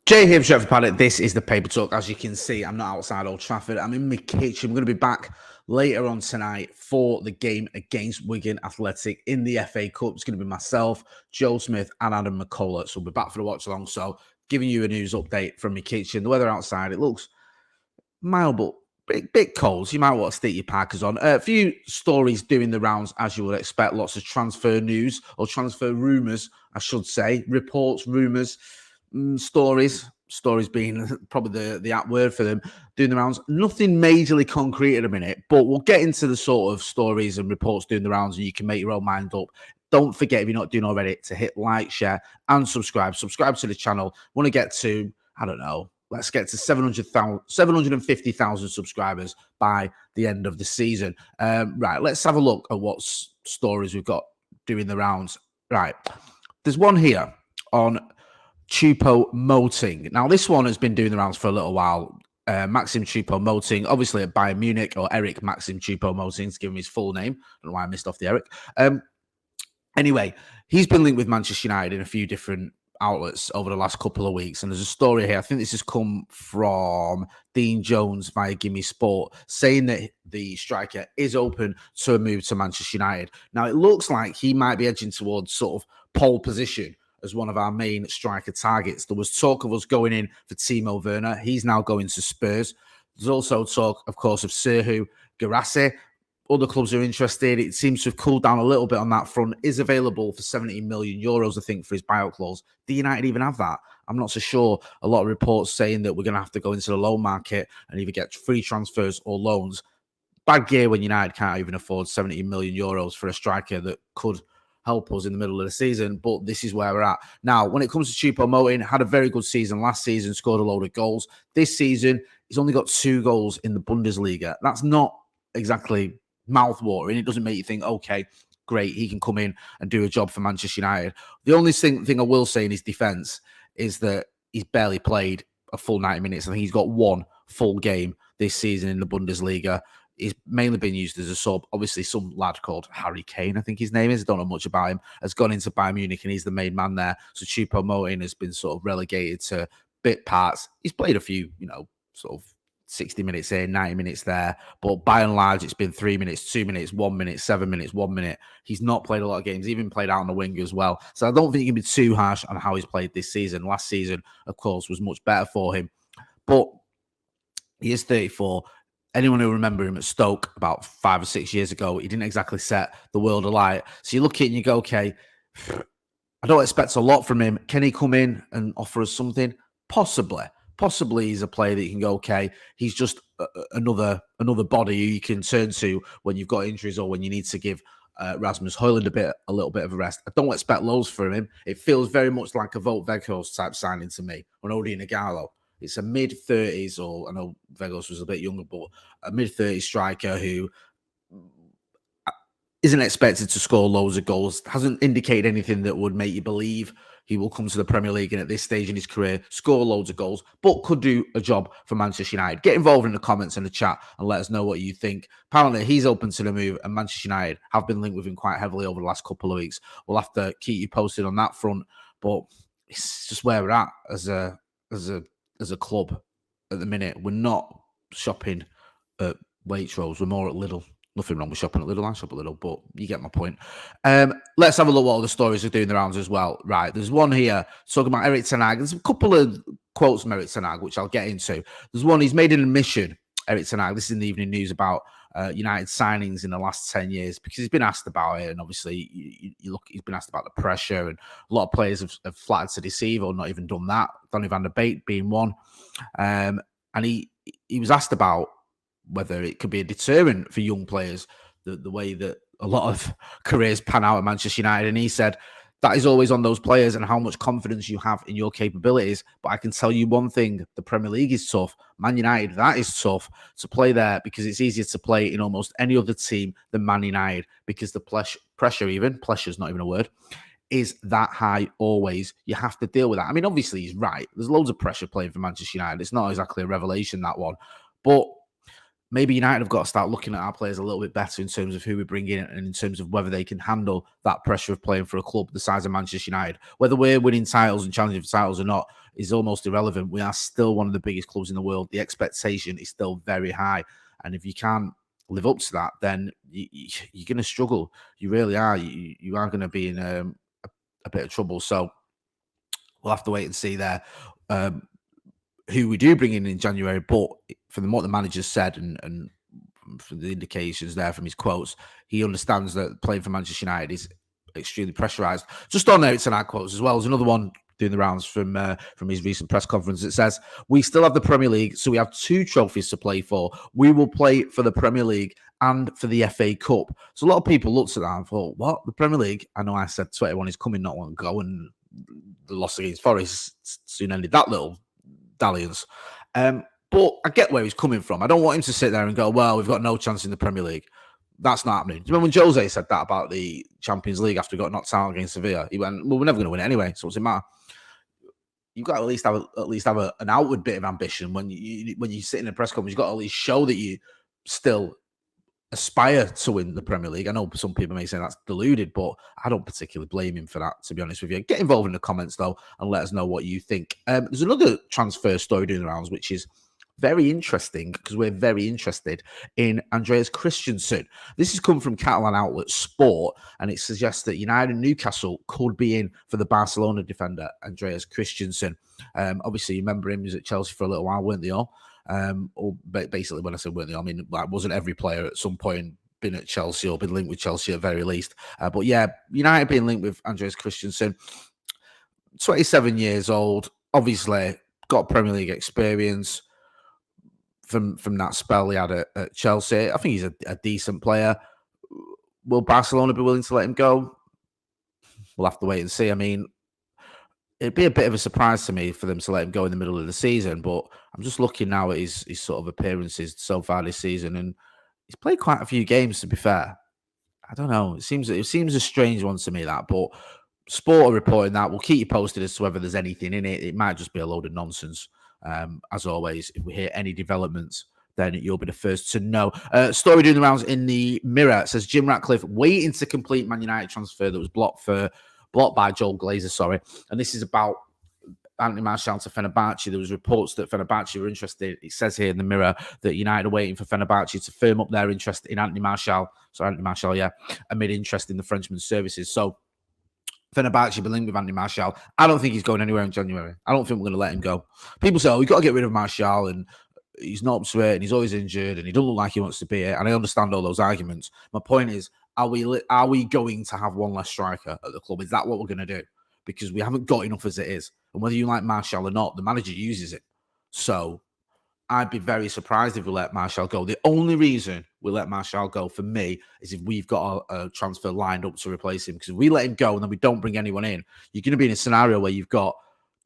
Jay here from Stretford Paddock. This is the Paper Talk. As you can see, I'm not outside Old Trafford. I'm in my kitchen. We're going to be back later on tonight for the game against Wigan Athletic in the FA Cup. It's going to be myself, Joe Smith, and Adam McCullough. So we'll be back for the watch along. So giving you a news update from my kitchen. The weather outside, it looks mild, but bit cold. So you might want to stick your parkers on. A few stories doing the rounds, as you would expect. Lots of transfer news, or transfer rumours, I should say. Reports, rumours. Stories being probably the apt word for them, doing the rounds. Nothing majorly concrete at a minute, but we'll get into the sort of stories and reports doing the rounds, and you can make your own mind up. Don't forget, if you're not doing already, to hit like, share, and subscribe. Subscribe to the channel. Want to get to, I don't know, let's get to 750,000 subscribers by the end of the season. Right, let's have a look at what stories we've got doing the rounds. Right, there's one here on Choupo Moting. Now, this one has been doing the rounds for a little while. Maxim Choupo Moting, obviously at Bayern Munich, or Erik Maxim Choupo Moting, to give him his full name. I don't know why I missed off the Erik. Anyway, he's been linked with Manchester United in a few different outlets over the last couple of weeks. And there's a story here. I think this has come from Dean Jones via Gimme Sport, saying that the striker is open to a move to Manchester United. Now, it looks like he might be edging towards sort of pole position as one of our main striker targets. There was talk of us going in for Timo Werner. He's now going to Spurs. There's also talk, of course, of Serhu Guirassy. Other clubs are interested. It seems to have cooled down a little bit on that front. Is available for 70 million euros, I think, for his buyout clause. Do United even have that? I'm not so sure. A lot of reports saying that we're going to have to go into the loan market and either get free transfers or loans. Bad gear when United can't even afford 70 million euros for a striker that could help us in the middle of the season, but this is where we're at. Now, when it comes to Choupo Moting, had a very good season last season, scored a load of goals. This season, he's only got 2 goals in the Bundesliga. That's not exactly mouth-watering. It doesn't make you think, okay, great, he can come in and do a job for Manchester United. The only thing I will say in his defence is that he's barely played a full 90 minutes. I think he's got 1 full game this season in the Bundesliga. He's mainly been used as a sub. Obviously, some lad called Harry Kane, I think his name is, I don't know much about him, has gone into Bayern Munich and he's the main man there. So Choupo Moting has been sort of relegated to bit parts. He's played a few, sort of 60 minutes here, 90 minutes there. But by and large, it's been 3 minutes, 2 minutes, 1 minute, 7 minutes, 1 minute. He's not played a lot of games, even played out on the wing as well. So I don't think you can be too harsh on how he's played this season. Last season, of course, was much better for him. But he is 34. Anyone who remember him at Stoke about 5 or 6 years ago, he didn't exactly set the world alight. So you look at it and you go, okay, I don't expect a lot from him. Can he come in and offer us something? Possibly. Possibly he's a player that you can go, okay, he's just another body you can turn to when you've got injuries or when you need to give Rasmus Højlund a little bit of a rest. I don't expect loads from him. It feels very much like a Wout Weghorst type signing to me, or an Odi Nagalo. It's a mid-30s, or I know Weghorst was a bit younger, but a mid-30s striker who isn't expected to score loads of goals, hasn't indicated anything that would make you believe he will come to the Premier League and at this stage in his career score loads of goals, but could do a job for Manchester United. Get involved in the comments and the chat and let us know what you think. Apparently, he's open to the move, and Manchester United have been linked with him quite heavily over the last couple of weeks. We'll have to keep you posted on that front, but it's just where we're at as a club at the minute. We're not shopping at Waitrose. We're more at Lidl. Nothing wrong with shopping at Lidl. I shop at Lidl, but you get my point. Let's have a look what all the stories are doing the rounds as well. Right, there's one here talking about Erik ten Hag. There's a couple of quotes from Erik ten Hag, which I'll get into. There's one, he's made an admission, Erik ten Hag, this is in the evening news, about United signings in the last 10 years, because he's been asked about it, and obviously you look, he's been asked about the pressure, and a lot of players have flattered to deceive or not even done that. Donny van der Beek being one. And he was asked about whether it could be a deterrent for young players, the way that a lot of careers pan out at Manchester United. And he said, that is always on those players and how much confidence you have in your capabilities. But I can tell you one thing, the Premier League is tough. Man United, that is tough to play there, because it's easier to play in almost any other team than Man United, because the pressure is not even a word, is that high always. You have to deal with that. I mean, obviously he's right. There's loads of pressure playing for Manchester United. It's not exactly a revelation, that one. But maybe United have got to start looking at our players a little bit better in terms of who we bring in and in terms of whether they can handle that pressure of playing for a club the size of Manchester United. Whether we're winning titles and challenging for titles or not is almost irrelevant. We are still one of the biggest clubs in the world. The expectation is still very high. And if you can't live up to that, then you're going to struggle. You really are. You are going to be in a bit of trouble. So we'll have to wait and see there. Who we do bring in January, but from what the manager said and from the indications there from his quotes, he understands that playing for Manchester United is extremely pressurised. Just on Erik tonight quotes as well. There's another one doing the rounds from his recent press conference. It says, "We still have the Premier League, so we have 2 trophies to play for. We will play for the Premier League and for the FA Cup." So a lot of people looked at that and thought, what? The Premier League? I know I said 21 is coming not long ago, and the loss against Forest soon ended that little dalliance. But I get where he's coming from. I don't want him to sit there and go, well, we've got no chance in the Premier League. That's not happening. Do you remember when Jose said that about the Champions League after he got knocked out against Sevilla? He went, well, we're never going to win it anyway, so what's it matter? You've got to at least have an outward bit of ambition when you sit in a press conference. You've got to at least show that you still aspire to win the Premier League. I know some people may say that's deluded, but I don't particularly blame him for that, to be honest with you. Get involved in the comments, though, and let us know what you think. There's another transfer story doing the rounds, which is very interesting because we're very interested in Andreas Christensen. This has come from Catalan outlet Sport, and it suggests that United and Newcastle could be in for the Barcelona defender, Andreas Christensen. Obviously, you remember him, he was at Chelsea for a little while, weren't they all? Or basically, when I said weren't they, I mean, like, wasn't every player at some point been at Chelsea or been linked with Chelsea at very least? But yeah, United being linked with Andreas Christensen, 27 years old, obviously got Premier League experience from that spell he had at Chelsea. I think he's a decent player. Will Barcelona be willing to let him go? We'll have to wait and see. I mean, it'd be a bit of a surprise to me for them to let him go in the middle of the season, but I'm just looking now at his sort of appearances so far this season, and he's played quite a few games, to be fair. I don't know. It seems a strange one to me, that, but Sport are reporting that. We'll keep you posted as to whether there's anything in it. It might just be a load of nonsense. As always, if we hear any developments, then you'll be the first to know. Story doing the rounds in the Mirror. It says Jim Ratcliffe waiting to complete Man United transfer that was blocked by Joel Glazer, sorry. And this is about Anthony Martial to Fenerbahce. There was reports that Fenerbahce were interested. It says here in the Mirror that United are waiting for Fenerbahce to firm up their interest in Anthony Martial. So Anthony Martial, yeah, amid interest in the Frenchman's services. So Fenerbahce been linked with Anthony Martial. I don't think he's going anywhere in January. I don't think we're going to let him go. People say, we've got to get rid of Martial, and he's not up to it, and he's always injured, and he doesn't look like he wants to be it. And I understand all those arguments. My point is, are we going to have one less striker at the club? Is that what we're going to do? Because we haven't got enough as it is. And whether you like Martial or not, the manager uses it. So I'd be very surprised if we let Martial go. The only reason we let Martial go, for me, is if we've got a transfer lined up to replace him. Because if we let him go and then we don't bring anyone in, you're going to be in a scenario where you've got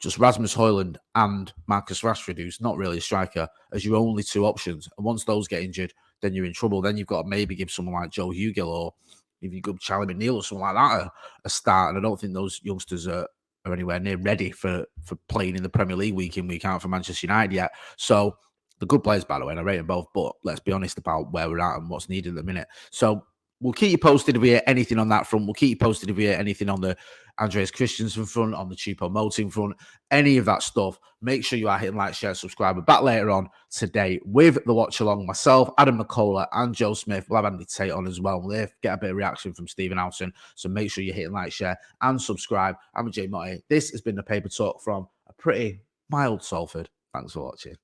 just Rasmus Højlund and Marcus Rashford, who's not really a striker, as your only 2 options. And once those get injured, then you're in trouble. Then you've got to maybe give someone like Joe Hugill, or if you go Charlie McNeil or someone like that a start. And I don't think those youngsters are anywhere near ready for playing in the Premier League week in, week out for Manchester United yet. So the good players, by the way, and I rate them both, but let's be honest about where we're at and what's needed at the minute. So we'll keep you posted if we hear anything on that front. We'll keep you posted if we hear anything on the Andreas Christensen front, on the Choupo Moting front, any of that stuff. Make sure you are hitting like, share, subscribe. We're back later on today with the watch along. Myself, Adam McCullough, and Joe Smith. We'll have Andy Tate on as well. We'll get a bit of reaction from Stephen Housen. So make sure you're hitting like, share, and subscribe. I'm Jay Motty. This has been the Paper Talk from a pretty mild Salford. Thanks for watching.